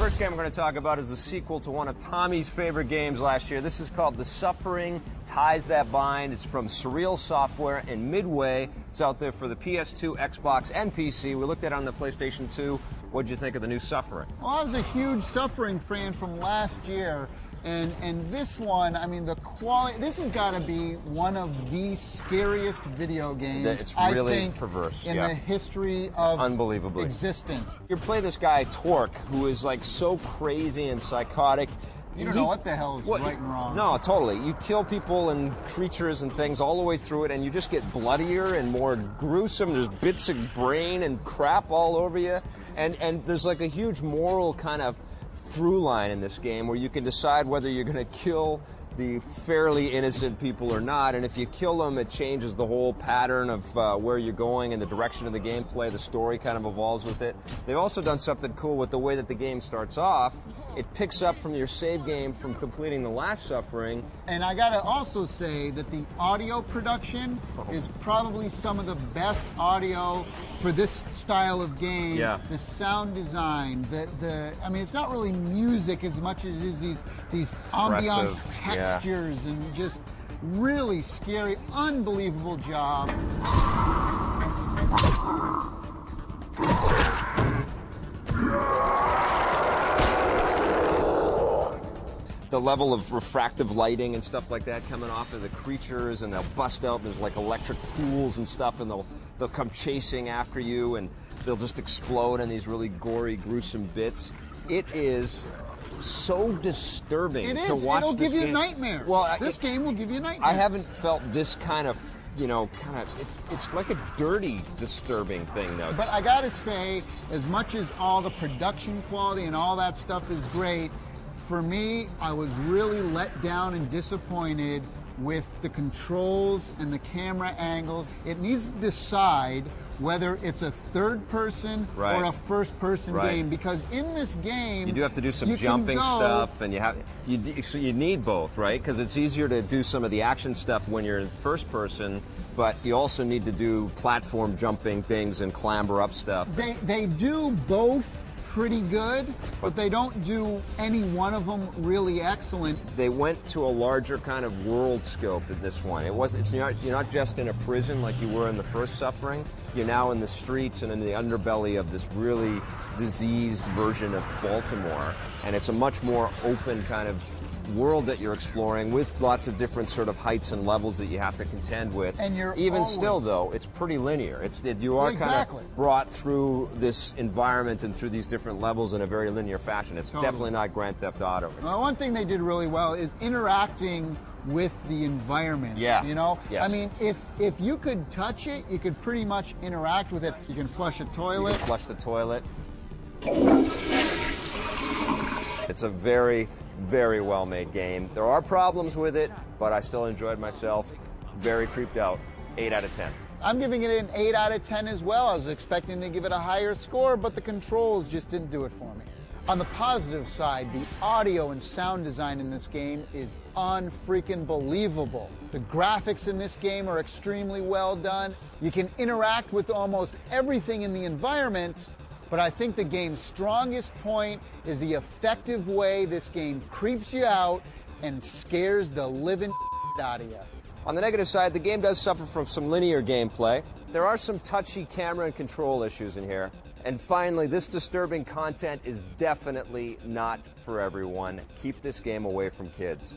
first game we're going to talk about is the sequel to one of Tommy's favorite games last year. This is called The Suffering Ties That Bind. It's from Surreal Software and Midway. It's out there for the PS2, Xbox, and PC. We looked at it on the PlayStation 2. What'd you think of the new Suffering? Well, I was a huge Suffering fan from last year. And this one, I mean, the quality, this has got to be one of the scariest video games, it's really I think, perverse, in the history of unbelievably existence. You play this guy, Torque, who is like so crazy and psychotic. You don't know what the hell is right and wrong. No, totally. You kill people and creatures and things all the way through it, and you just get bloodier and more gruesome. There's bits of brain and crap all over you. And there's like a huge moral kind of through line in this game where you can decide whether you're going to kill the fairly innocent people or not, and if you kill them, it changes the whole pattern of where you're going and the direction of the gameplay. The story kind of evolves with it. They've also done something cool with the way that the game starts off. It picks up from your save game from completing the last Suffering. And I gotta also say that the audio production is probably some of the best audio for this style of game. Yeah. The sound design, I mean, it's not really music as much as it is these ambiance textures and just really scary, unbelievable job. The level of refractive lighting and stuff like that coming off of the creatures, and they'll bust out. There's like electric pools and stuff, and they'll come chasing after you, and they'll just explode in these really gory, gruesome bits. It is so disturbing to watch. It'll give this you game. nightmares. Well, this game will give you nightmares. I haven't felt this kind of, it's like a dirty, disturbing thing, though. But I gotta say, as much as all the production quality and all that stuff is great, for me, I was really let down and disappointed with the controls and the camera angles. It needs to decide whether it's a third-person or a first-person game, because in this game you do have to do some jumping stuff, and so you need both, right? Because it's easier to do some of the action stuff when you're in first-person, but you also need to do platform jumping things and clamber up stuff. They do both pretty good, but they don't do any one of them really excellent. They went to a larger kind of world scope in this one. You're not just in a prison like you were in the first Suffering. You're now in the streets and in the underbelly of this really diseased version of Baltimore, and it's a much more open kind of world that you're exploring with lots of different sort of heights and levels that you have to contend with. And still though, it's pretty linear. You are kind of brought through this environment and through these different levels in a very linear fashion. It's definitely not Grand Theft Auto. Well, one thing they did really well is interacting with the environment. Yeah. You know? Yes. I mean, if you could touch it, you could pretty much interact with it. You can flush a toilet. You can flush the toilet. It's a very, very well-made game. There are problems with it, but I still enjoyed myself. Very creeped out. 8 out of 10. I'm giving it an 8 out of 10 as well. I was expecting to give it a higher score, but the controls just didn't do it for me. On the positive side, the audio and sound design in this game is unfreaking believable. The graphics in this game are extremely well done. You can interact with almost everything in the environment, but I think the game's strongest point is the effective way this game creeps you out and scares the living out of you. On the negative side, the game does suffer from some linear gameplay. There are some touchy camera and control issues in here. And finally, this disturbing content is definitely not for everyone. Keep this game away from kids.